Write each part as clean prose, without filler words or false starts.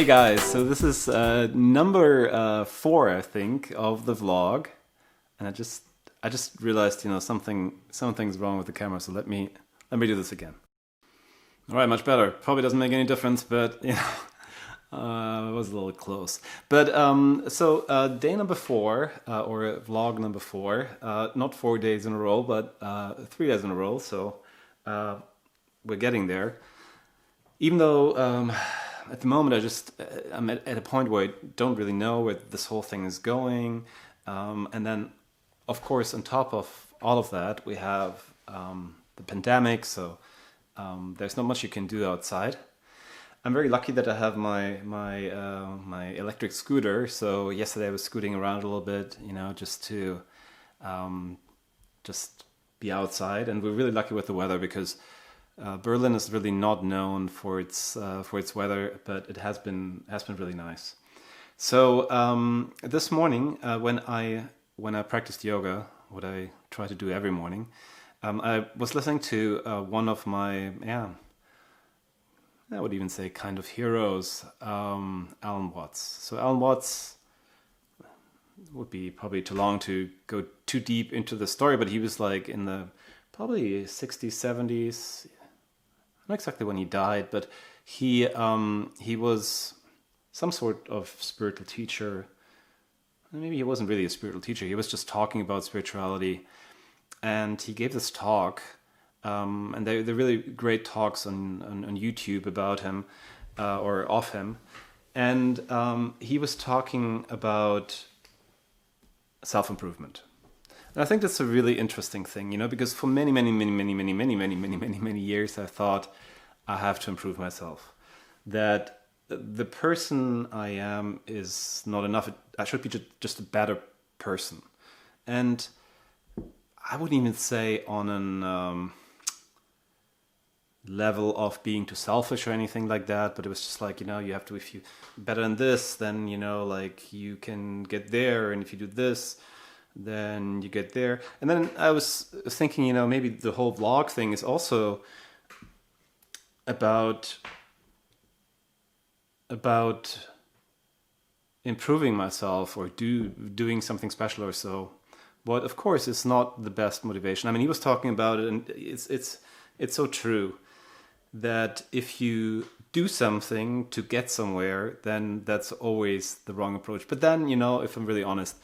Hey guys, so this is number 4, I think, of the vlog, and I just realized, something's wrong with the camera. So let me do this again. All right, much better. Probably doesn't make any difference, but it was a little close. But day number 4, or vlog number 4, not 4 days in a row, but 3 days in a row. So we're getting there. Even though at the moment I'm at a point where I don't really know where this whole thing is going, and then of course on top of all of that we have the pandemic, so there's not much you can do outside. I'm very lucky that I have my electric scooter. So yesterday I was scooting around a little bit, just to just be outside, and we're really lucky with the weather because Berlin is really not known for its weather, but it has been really nice. So this morning, when I practiced yoga, what I try to do every morning, I was listening to one of my I would even say kind of heroes, Alan Watts. So Alan Watts would be probably too long to go too deep into the story, but he was like in the probably 60s, 70s. Not exactly when he died, but he was some sort of spiritual teacher. Maybe he wasn't really a spiritual teacher. He was just talking about spirituality, and he gave this talk. And they're really great talks on YouTube about him, or of him. And he was talking about self-improvement. And I think that's a really interesting thing, because for many years I thought I have to improve myself. That the person I am is not enough. I should be just a better person. And I wouldn't even say on an level of being too selfish or anything like that, but it was just like, you have to, if you better than this, then like you can get there, and if you do this, then you get there. And then I was thinking, maybe the whole vlog thing is also about improving myself, or doing something special or so. But of course it's not the best motivation. I mean, he was talking about it, and it's so true that if you do something to get somewhere, then that's always the wrong approach. But then, if I'm really honest,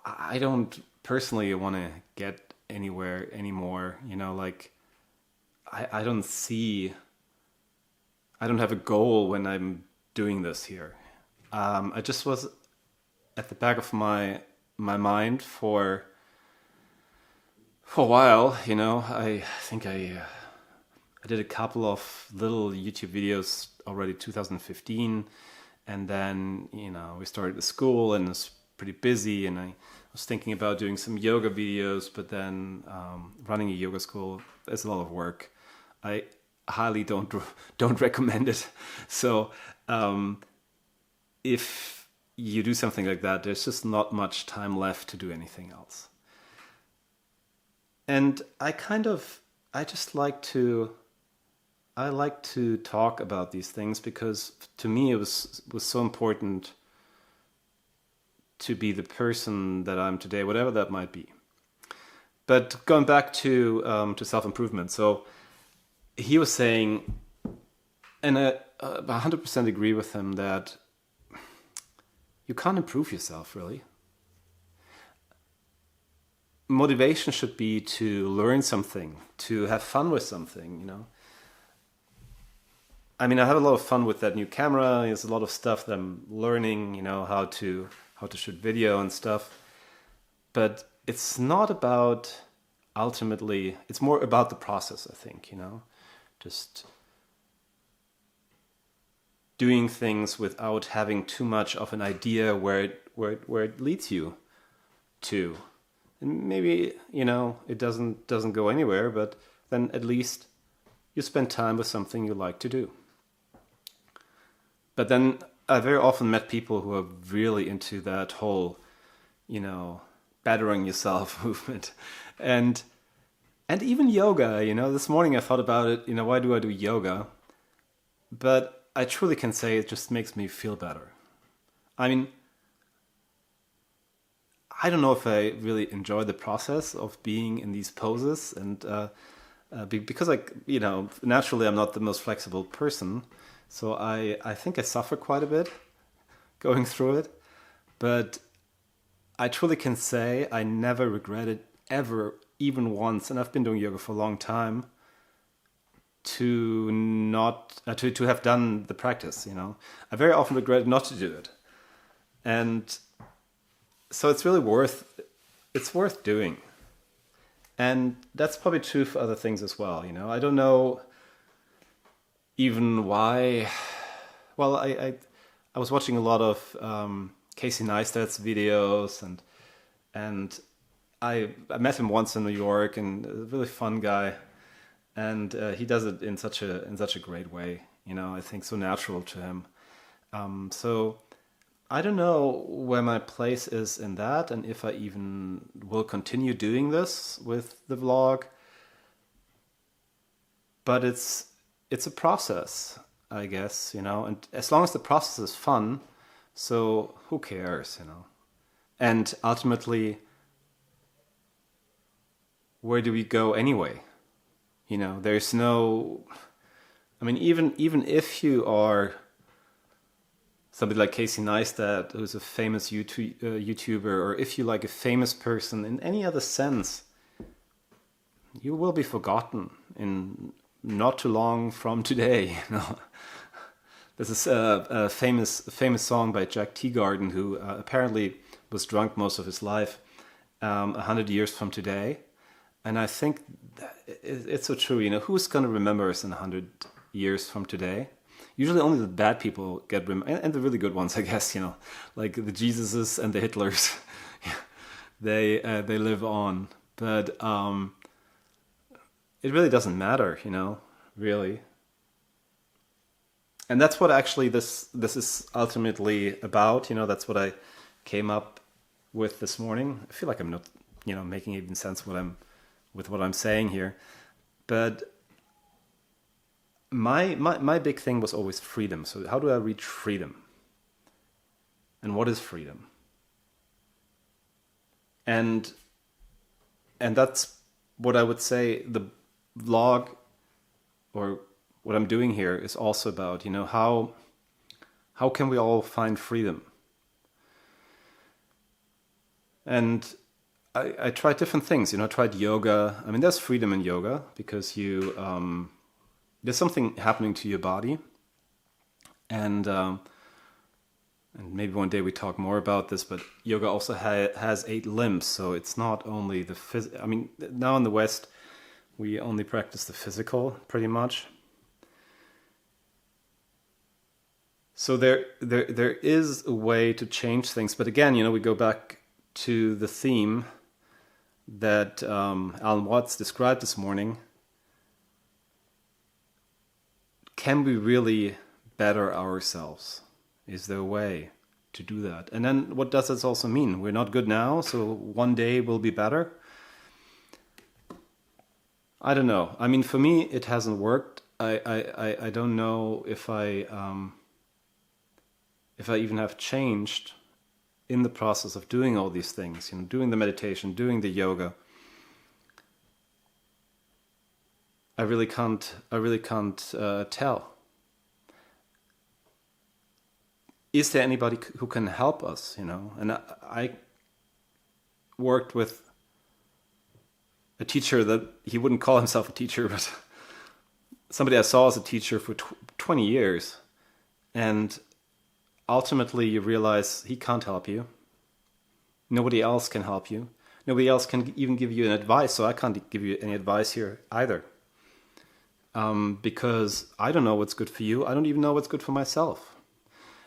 I don't personally want to get anywhere anymore. Like I don't have a goal when I'm doing this here. I just was at the back of my mind for a while. I think I did a couple of little YouTube videos already 2015, and then we started the school and it's pretty busy, and I was thinking about doing some yoga videos, but then running a yoga school is a lot of work. I highly don't recommend it. So if you do something like that, there's just not much time left to do anything else. And I like to talk about these things because to me it was so important to be the person that I'm today, whatever that might be. But going back to self-improvement, so he was saying, and I 100% agree with him, that you can't improve yourself, really. Motivation should be to learn something, to have fun with something, I mean, I have a lot of fun with that new camera. There's a lot of stuff that I'm learning, how to shoot video and stuff. But it's not about, ultimately, it's more about the process, I think, just doing things without having too much of an idea where it leads you to. And maybe, it doesn't go anywhere, but then at least you spend time with something you like to do. But then I very often met people who are really into that whole, bettering yourself movement. And even yoga, this morning I thought about it, why do I do yoga? but I truly can say it just makes me feel better. I mean, I don't know if I really enjoy the process of being in these poses, and because naturally I'm not the most flexible person, so I think I suffer quite a bit going through it, but I truly can say I never regretted ever, even once, and I've been doing yoga for a long time, to not to have done the practice. I very often regret not to do it, and so it's worth doing. And that's probably true for other things as well. I don't know even why. Well, I was watching a lot of Casey Neistat's videos, and I met him once in New York, and a really fun guy, and he does it in such a great way. I think so natural to him. So I don't know where my place is in that, and if I even will continue doing this with the vlog. But it's a process, I guess, and as long as the process is fun, so who cares. And ultimately, where do we go anyway? There's no. I mean, even if you are somebody like Casey Neistat, who's a famous YouTuber, or if you like a famous person in any other sense, you will be forgotten in not too long from today. This is a famous song by Jack Teagarden, who apparently was drunk most of his life, 100 years from today. And I think it's so true. Who's going to remember us in 100 years from today? Usually only the bad people get remembered, and the really good ones, I guess, like the Jesuses and the Hitlers. They live on. But it really doesn't matter, really. And that's what actually this is ultimately about. That's what I came up with this morning. I feel like I'm not, making even sense with what I'm saying here. But my big thing was always freedom. So how do I reach freedom? And what is freedom? And that's what I would say the vlog, or what I'm doing here, is also about. How can we all find freedom? And I tried different things. I tried yoga. I mean, there's freedom in yoga because there's something happening to your body, and maybe one day we talk more about this. But yoga also has 8 limbs, so it's not only the I mean, now in the West, we only practice the physical, pretty much. So there is a way to change things, but again, we go back to the theme that Alan Watts described this morning. Can we really better ourselves? Is there a way to do that? And then what does this also mean? We're not good now, so one day we'll be better? I don't know. I mean, for me, it hasn't worked. I don't know if I even have changed in the process of doing all these things, doing the meditation, doing the yoga. I really can't tell. Is there anybody who can help us? And I worked with a teacher that he wouldn't call himself a teacher, but somebody I saw as a teacher for 20 years, and ultimately you realize he can't help you. Nobody else can help you. Nobody else can even give you an advice, so I can't give you any advice here either. Because I don't know what's good for you. I don't even know what's good for myself.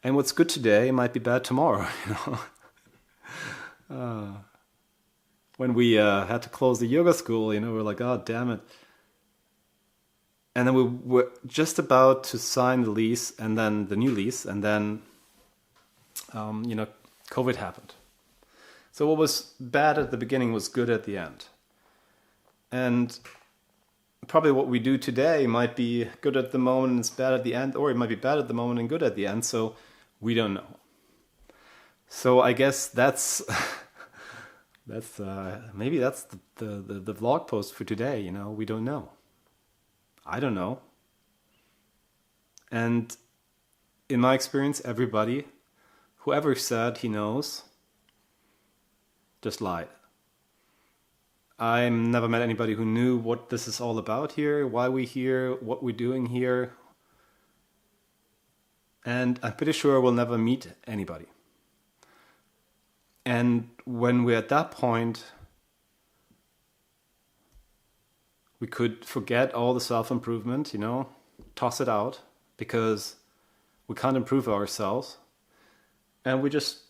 And what's good today might be bad tomorrow, When we had to close the yoga school, we're like, oh, damn it. And then we were just about to sign the lease, and then the new lease, and then, COVID happened. So what was bad at the beginning was good at the end. And probably what we do today might be good at the moment and it's bad at the end, or it might be bad at the moment and good at the end. So we don't know. So I guess that's maybe that's the vlog post for today. You know, we don't know. I don't know. And in my experience, everybody, whoever said he knows, just lied. I never met anybody who knew what this is all about here, why we're here, what we're doing here. And I'm pretty sure we'll never meet anybody. And when we're at that point, we could forget all the self-improvement, you know, toss it out, because we can't improve ourselves. And we just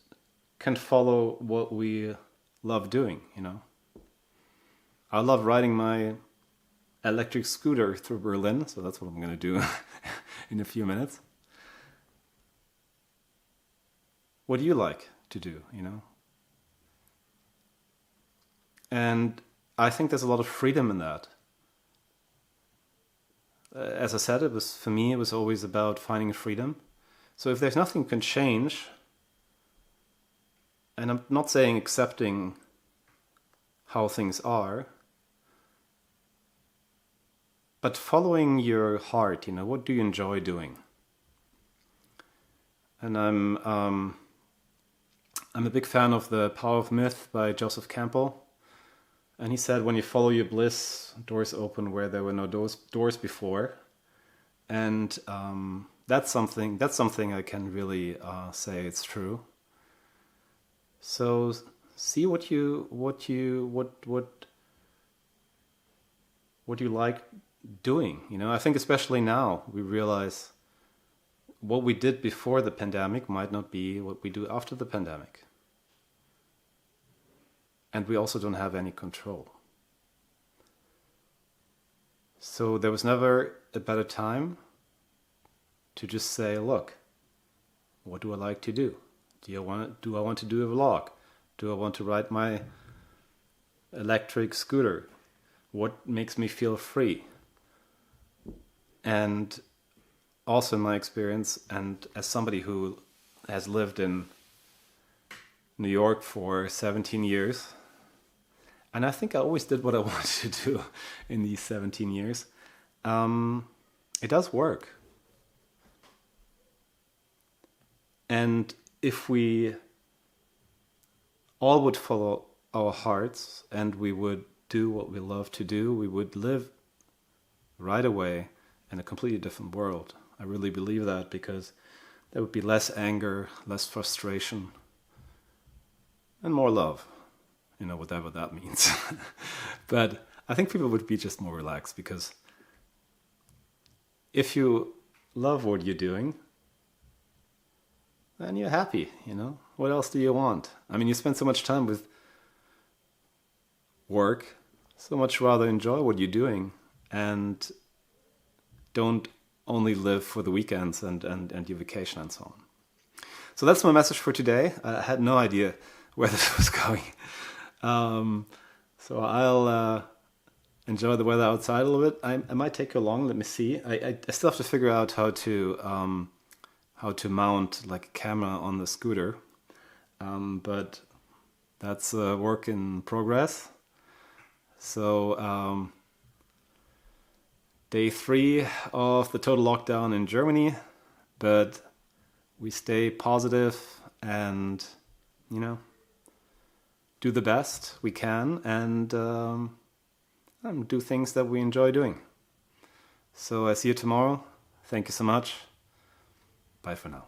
can follow what we love doing, you know. I love riding my electric scooter through Berlin, so that's what I'm going to do in a few minutes. What do you like to do, you know? And I think there's a lot of freedom in that. As I said, for me, it was always about finding freedom. So if there's nothing you can change, and I'm not saying accepting how things are, but following your heart, you know, what do you enjoy doing? And I'm a big fan of The Power of Myth by Joseph Campbell. And he said, when you follow your bliss, doors open where there were no doors before. And that's something I can really say it's true. So see what you like doing. You know, I think especially now we realize what we did before the pandemic might not be what we do after the pandemic. And we also don't have any control. So there was never a better time to just say, look, what do I like to do? Do I want to do a vlog? Do I want to ride my electric scooter? What makes me feel free? And also in my experience, and as somebody who has lived in New York for 17 years, and I think I always did what I wanted to do in these 17 years, it does work. And if we all would follow our hearts and we would do what we love to do, we would live right away in a completely different world. I really believe that, because there would be less anger, less frustration, and more love, you know, whatever that means. But I think people would be just more relaxed, because if you love what you're doing, then you're happy, you know? What else do you want? I mean, you spend so much time with work, so much rather enjoy what you're doing and don't only live for the weekends and your vacation and so on. So that's my message for today. I had no idea where this was going. So I'll enjoy the weather outside a little bit. I might take you along. Let me see. I still have to figure out how to mount like a camera on the scooter. But that's a work in progress. So day 3 of the total lockdown in Germany, but we stay positive and, you know, do the best we can and do things that we enjoy doing. So I see you tomorrow. Thank you so much. Bye for now.